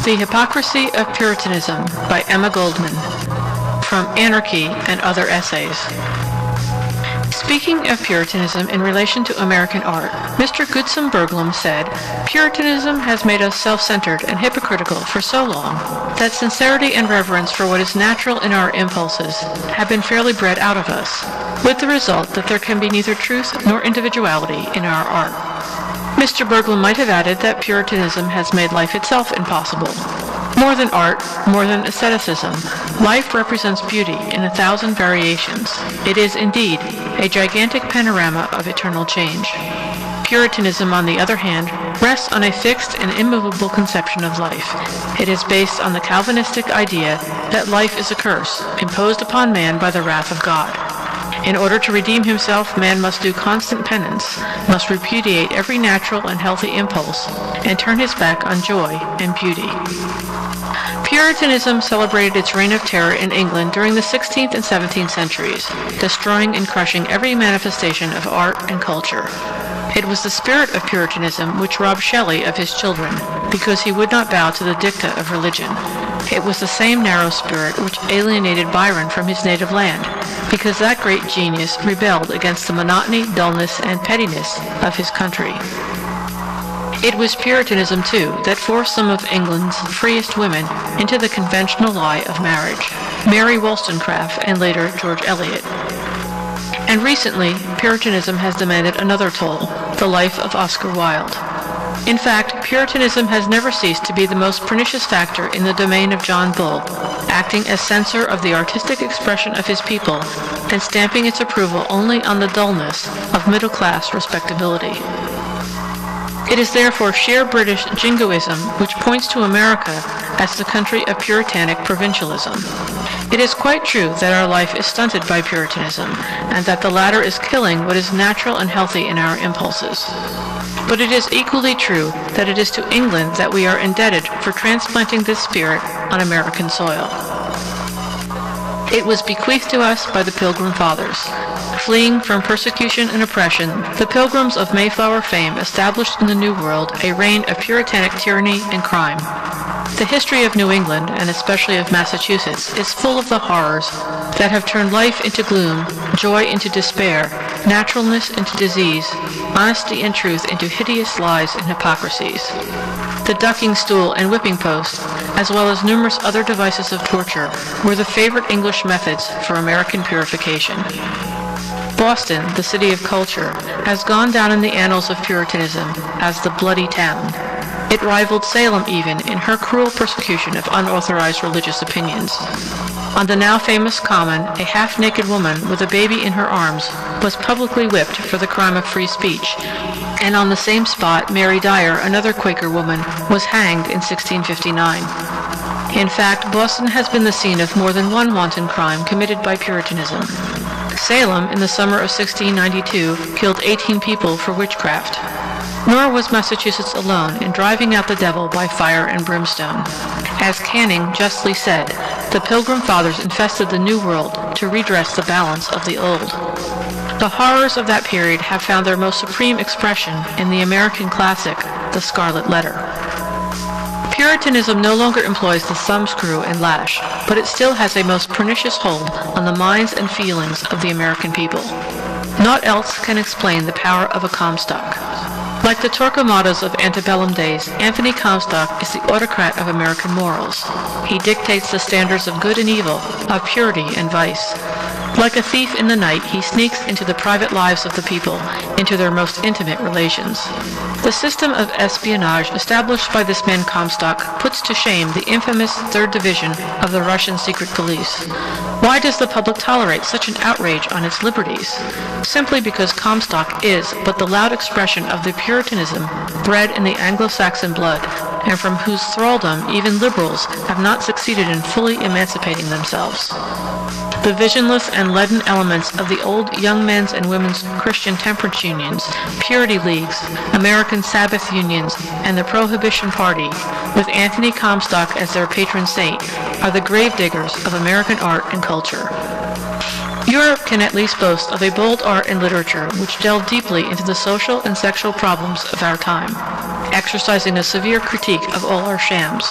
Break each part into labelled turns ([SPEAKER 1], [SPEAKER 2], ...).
[SPEAKER 1] The Hypocrisy of Puritanism by Emma Goldman, from Anarchy and Other Essays. Speaking of Puritanism in relation to American art, Mr. Goodson Berglund said, "Puritanism has made us self-centered and hypocritical for so long that sincerity and reverence for what is natural in our impulses have been fairly bred out of us, with the result that there can be neither truth nor individuality in our art." Mr. Berglund might have added that Puritanism has made life itself impossible. More than art, more than asceticism, life represents beauty in 1,000 variations. It is, indeed, a gigantic panorama of eternal change. Puritanism, on the other hand, rests on a fixed and immovable conception of life. It is based on the Calvinistic idea that life is a curse, imposed upon man by the wrath of God. In order to redeem himself, man must do constant penance, must repudiate every natural and healthy impulse, and turn his back on joy and beauty. Puritanism celebrated its reign of terror in England during the 16th and 17th centuries, destroying and crushing every manifestation of art and culture. It was the spirit of Puritanism which robbed Shelley of his children, because he would not bow to the dicta of religion. It was the same narrow spirit which alienated Byron from his native land, because that great genius rebelled against the monotony, dullness, and pettiness of his country. It was Puritanism, too, that forced some of England's freest women into the conventional lie of marriage, Mary Wollstonecraft and later George Eliot. And recently, Puritanism has demanded another toll, the life of Oscar Wilde. In fact, Puritanism has never ceased to be the most pernicious factor in the domain of John Bull, acting as censor of the artistic expression of his people and stamping its approval only on the dullness of middle-class respectability. It is therefore sheer British jingoism which points to America as the country of Puritanic provincialism. It is quite true that our life is stunted by Puritanism, and that the latter is killing what is natural and healthy in our impulses. But it is equally true that it is to England that we are indebted for transplanting this spirit on American soil. It was bequeathed to us by the Pilgrim Fathers. Fleeing from persecution and oppression, the Pilgrims of Mayflower fame established in the New World a reign of Puritanic tyranny and crime. The history of New England, and especially of Massachusetts, is full of the horrors that have turned life into gloom, joy into despair, naturalness into disease, honesty and truth into hideous lies and hypocrisies. The ducking stool and whipping post, as well as numerous other devices of torture, were the favorite English methods for American purification. Boston, the city of culture, has gone down in the annals of Puritanism as the bloody town. It rivaled Salem even in her cruel persecution of unauthorized religious opinions. On the now famous Common, a half-naked woman with a baby in her arms was publicly whipped for the crime of free speech, and on the same spot Mary Dyer, another Quaker woman, was hanged in 1659. In fact, Boston has been the scene of more than one wanton crime committed by Puritanism. Salem, in the summer of 1692, killed 18 people for witchcraft. Nor was Massachusetts alone in driving out the devil by fire and brimstone. As Canning justly said, the Pilgrim Fathers infested the New World to redress the balance of the Old. The horrors of that period have found their most supreme expression in the American classic, The Scarlet Letter. Puritanism no longer employs the thumbscrew and lash, but it still has a most pernicious hold on the minds and feelings of the American people. Naught else can explain the power of a Comstock. Like the Torquemadas of antebellum days, Anthony Comstock is the autocrat of American morals. He dictates the standards of good and evil, of purity and vice. Like a thief in the night, he sneaks into the private lives of the people, into their most intimate relations. The system of espionage established by this man Comstock puts to shame the infamous Third Division of the Russian secret police. Why does the public tolerate such an outrage on its liberties? Simply because Comstock is but the loud expression of the Puritanism bred in the Anglo-Saxon blood, and from whose thraldom even liberals have not succeeded in fully emancipating themselves. The visionless and leaden elements of the old young men's and women's Christian temperance unions, purity leagues, American Sabbath unions, and the Prohibition Party, with Anthony Comstock as their patron saint, are the gravediggers of American art and culture. Europe can at least boast of a bold art and literature which delve deeply into the social and sexual problems of our time, exercising a severe critique of all our shams.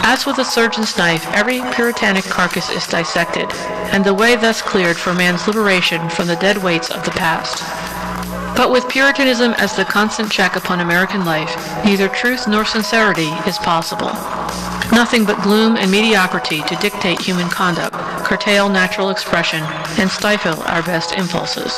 [SPEAKER 1] As with a surgeon's knife, every puritanic carcass is dissected, and the way thus cleared for man's liberation from the dead weights of the past. But with Puritanism as the constant check upon American life, neither truth nor sincerity is possible. Nothing but gloom and mediocrity to dictate human conduct, curtail natural expression, and stifle our best impulses.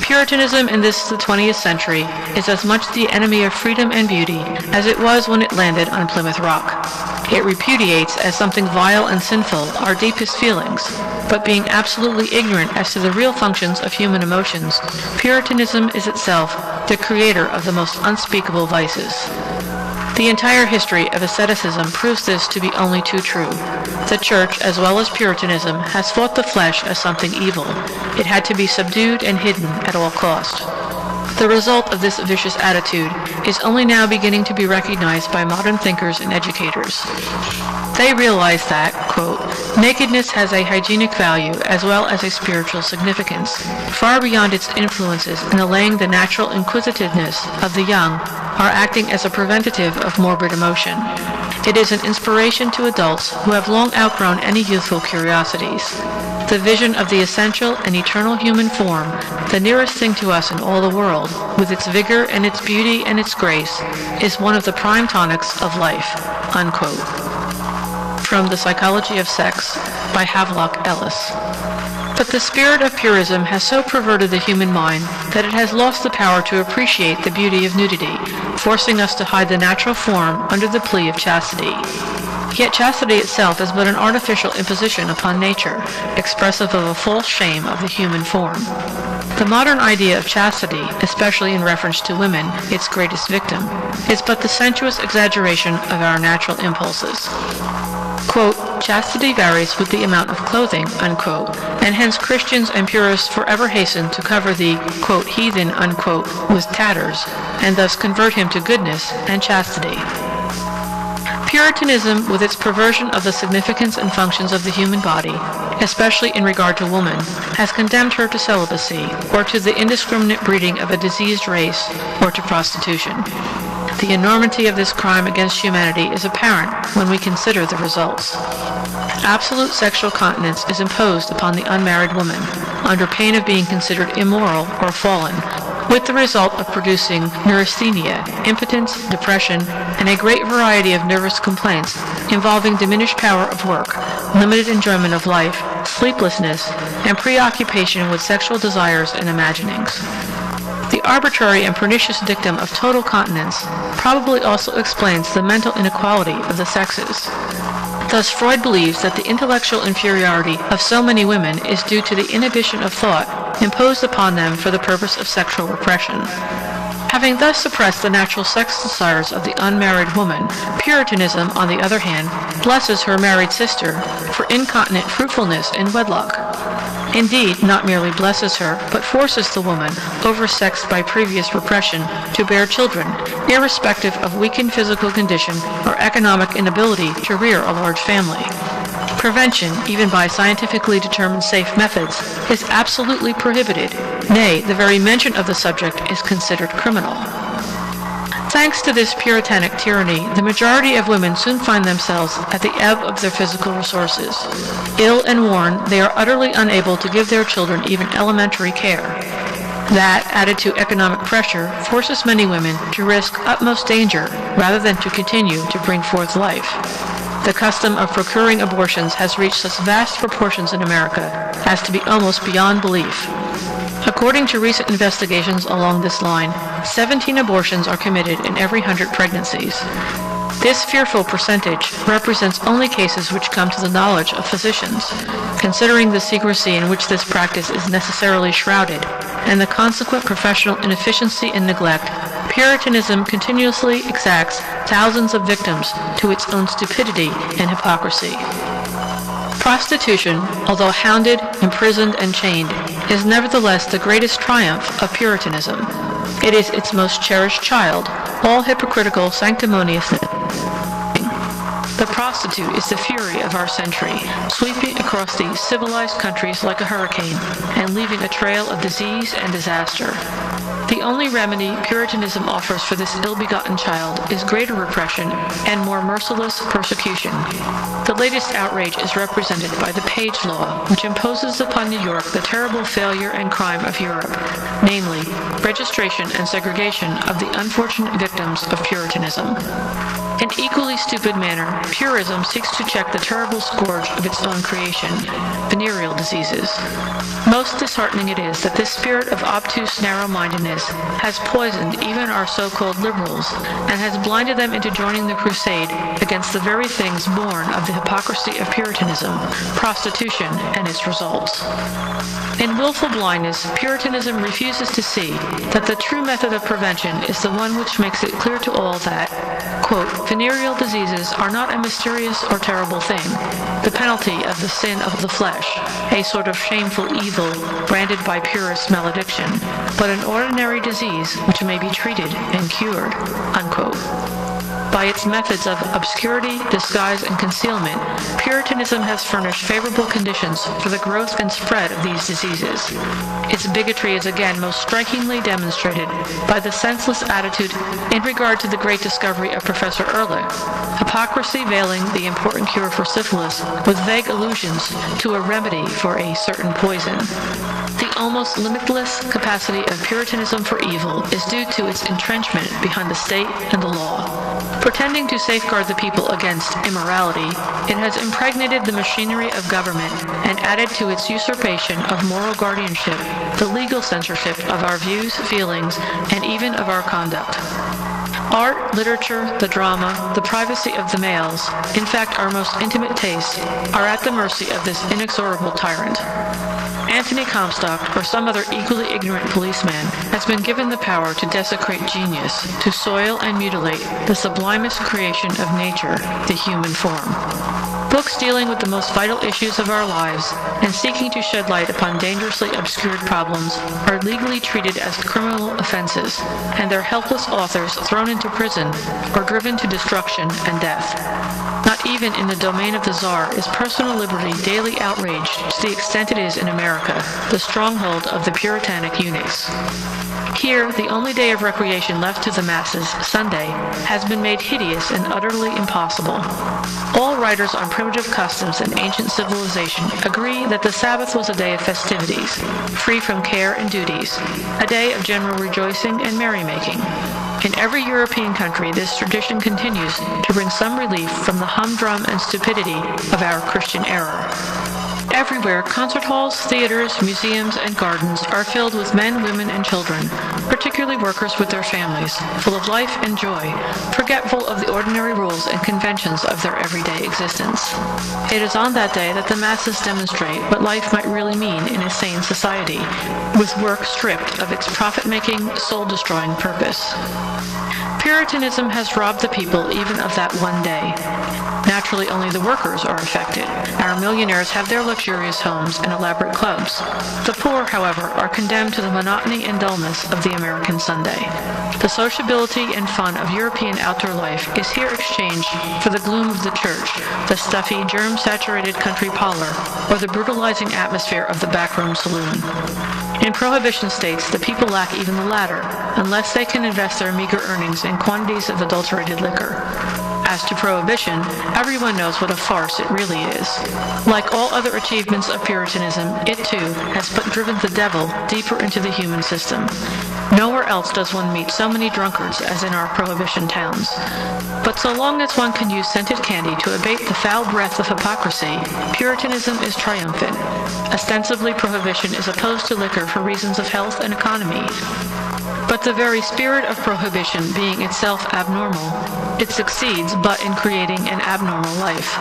[SPEAKER 1] Puritanism in this, the 20th century, is as much the enemy of freedom and beauty as it was when it landed on Plymouth Rock. It repudiates as something vile and sinful our deepest feelings, but being absolutely ignorant as to the real functions of human emotions, Puritanism is itself the creator of the most unspeakable vices. The entire history of asceticism proves this to be only too true. The Church, as well as Puritanism, has fought the flesh as something evil. It had to be subdued and hidden at all cost. The result of this vicious attitude is only now beginning to be recognized by modern thinkers and educators. They realize that, quote, nakedness has a hygienic value as well as a spiritual significance, far beyond its influences in allaying the natural inquisitiveness of the young are acting as a preventative of morbid emotion. It is an inspiration to adults who have long outgrown any youthful curiosities. The vision of the essential and eternal human form, the nearest thing to us in all the world, with its vigor and its beauty and its grace, is one of the prime tonics of life, unquote. From The Psychology of Sex by Havelock Ellis. But the spirit of purism has so perverted the human mind that it has lost the power to appreciate the beauty of nudity, forcing us to hide the natural form under the plea of chastity. Yet chastity itself is but an artificial imposition upon nature, expressive of a false shame of the human form. The modern idea of chastity, especially in reference to women, its greatest victim, is but the sensuous exaggeration of our natural impulses. Quote, chastity varies with the amount of clothing, unquote, and hence Christians and purists forever hasten to cover the, quote, heathen, unquote, with tatters, and thus convert him to goodness and chastity. Puritanism, with its perversion of the significance and functions of the human body, especially in regard to woman, has condemned her to celibacy, or to the indiscriminate breeding of a diseased race, or to prostitution. The enormity of this crime against humanity is apparent when we consider the results. Absolute sexual continence is imposed upon the unmarried woman, under pain of being considered immoral or fallen, with the result of producing neurasthenia, impotence, depression, and a great variety of nervous complaints involving diminished power of work, limited enjoyment of life, sleeplessness, and preoccupation with sexual desires and imaginings. The arbitrary and pernicious dictum of total continence probably also explains the mental inequality of the sexes. Thus, Freud believes that the intellectual inferiority of so many women is due to the inhibition of thought imposed upon them for the purpose of sexual repression. Having thus suppressed the natural sex desires of the unmarried woman, Puritanism, on the other hand, blesses her married sister for incontinent fruitfulness in wedlock. Indeed, not merely blesses her, but forces the woman, oversexed by previous repression, to bear children, irrespective of weakened physical condition or economic inability to rear a large family. Prevention, even by scientifically determined safe methods, is absolutely prohibited. Nay, the very mention of the subject is considered criminal. Thanks to this puritanic tyranny, the majority of women soon find themselves at the ebb of their physical resources. Ill and worn, they are utterly unable to give their children even elementary care. That, added to economic pressure, forces many women to risk utmost danger rather than to continue to bring forth life. The custom of procuring abortions has reached such vast proportions in America as to be almost beyond belief. According to recent investigations along this line, 17 abortions are committed in every 100 pregnancies. This fearful percentage represents only cases which come to the knowledge of physicians. Considering the secrecy in which this practice is necessarily shrouded, and the consequent professional inefficiency and neglect, Puritanism continuously exacts thousands of victims to its own stupidity and hypocrisy. Prostitution, although hounded, imprisoned, and chained, is nevertheless the greatest triumph of Puritanism. It is its most cherished child, all hypocritical sanctimoniousness. The prostitute is the fury of our century, sweeping across these civilized countries like a hurricane and leaving a trail of disease and disaster. The only remedy Puritanism offers for this ill-begotten child is greater repression and more merciless persecution. The latest outrage is represented by the Page Law, which imposes upon New York the terrible failure and crime of Europe, namely, registration and segregation of the unfortunate victims of Puritanism. In equally stupid manner, Purism seeks to check the terrible scourge of its own creation, venereal diseases. Most disheartening it is that this spirit of obtuse narrow-mindedness has poisoned even our so-called liberals and has blinded them into joining the crusade against the very things born of the hypocrisy of Puritanism, prostitution, and its results. In willful blindness, Puritanism refuses to see that the true method of prevention is the one which makes it clear to all that, quote, venereal diseases are not a mysterious or terrible thing, the penalty of the sin of the flesh, a sort of shameful evil branded by purist malediction, but an ordinary disease which may be treated and cured, unquote. By its methods of obscurity, disguise, and concealment, Puritanism has furnished favorable conditions for the growth and spread of these diseases. Its bigotry is again most strikingly demonstrated by the senseless attitude in regard to the great discovery of Professor Ehrlich, hypocrisy veiling the important cure for syphilis with vague allusions to a remedy for a certain poison. The almost limitless capacity of Puritanism for evil is due to its entrenchment behind the state and the law. Pretending to safeguard the people against immorality, it has impregnated the machinery of government and added to its usurpation of moral guardianship the legal censorship of our views, feelings, and even of our conduct. Art, literature, the drama, the privacy of the males, in fact our most intimate tastes, are at the mercy of this inexorable tyrant. Anthony Comstock, or some other equally ignorant policeman, has been given the power to desecrate genius, to soil and mutilate the sublimest creation of nature, the human form. Books dealing with the most vital issues of our lives and seeking to shed light upon dangerously obscured problems are legally treated as criminal offenses, and their helpless authors thrown into prison or driven to destruction and death. Not even in the domain of the Tsar is personal liberty daily outraged to the extent it is in America, the stronghold of the Puritanic eunuchs. Here, the only day of recreation left to the masses, Sunday, has been made hideous and utterly impossible. All writers on primitive customs and ancient civilization agree that the Sabbath was a day of festivities, free from care and duties, a day of general rejoicing and merrymaking. In every European country, this tradition continues to bring some relief from the humdrum and stupidity of our Christian era. Everywhere, concert halls, theaters, museums, and gardens are filled with men, women, and children, particularly workers with their families, full of life and joy, forgetful of the ordinary rules and conventions of their everyday existence. It is on that day that the masses demonstrate what life might really mean in a sane society, with work stripped of its profit-making, soul-destroying purpose. Puritanism has robbed the people even of that one day. Naturally, only the workers are affected. Our millionaires have their luxurious homes and elaborate clubs. The poor, however, are condemned to the monotony and dullness of the American Sunday. The sociability and fun of European outdoor life is here exchanged for the gloom of the church, the stuffy, germ-saturated country parlor, or the brutalizing atmosphere of the backroom saloon. In prohibition states, the people lack even the latter, unless they can invest their meager earnings in quantities of adulterated liquor. As to prohibition, everyone knows what a farce it really is. Like all other achievements of Puritanism, it too has but driven the devil deeper into the human system. Nowhere else does one meet so many drunkards as in our prohibition towns. But so long as one can use scented candy to abate the foul breath of hypocrisy, Puritanism is triumphant. Ostensibly, prohibition is opposed to liquor for reasons of health and economy. But the very spirit of prohibition being itself abnormal, it succeeds but in creating an abnormal life.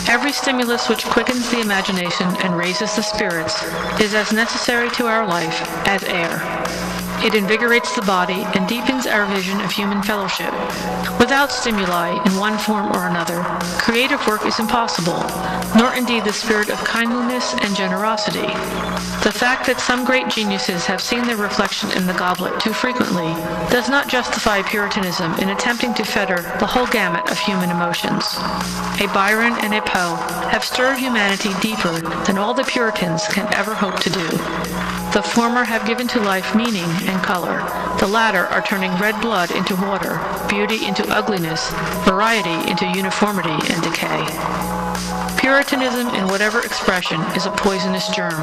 [SPEAKER 1] Every stimulus which quickens the imagination and raises the spirits is as necessary to our life as air. It invigorates the body and deepens our vision of human fellowship. Without stimuli, in one form or another, creative work is impossible, nor indeed the spirit of kindliness and generosity. The fact that some great geniuses have seen their reflection in the goblet too frequently does not justify Puritanism in attempting to fetter the whole gamut of human emotions. A Byron and a Poe have stirred humanity deeper than all the Puritans can ever hope to do. The former have given to life meaning and color. The latter are turning red blood into water, beauty into ugliness, variety into uniformity and decay. Puritanism, in whatever expression, is a poisonous germ.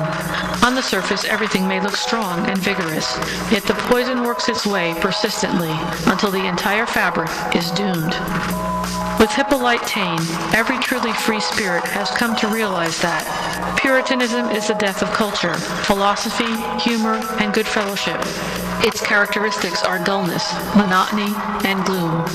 [SPEAKER 1] On the surface, everything may look strong and vigorous, yet the poison works its way persistently until the entire fabric is doomed. With Hippolyte Taine, every truly free spirit has come to realize that Puritanism is the death of culture, philosophy, humor, and good fellowship. Its characteristics are dullness, monotony, and gloom.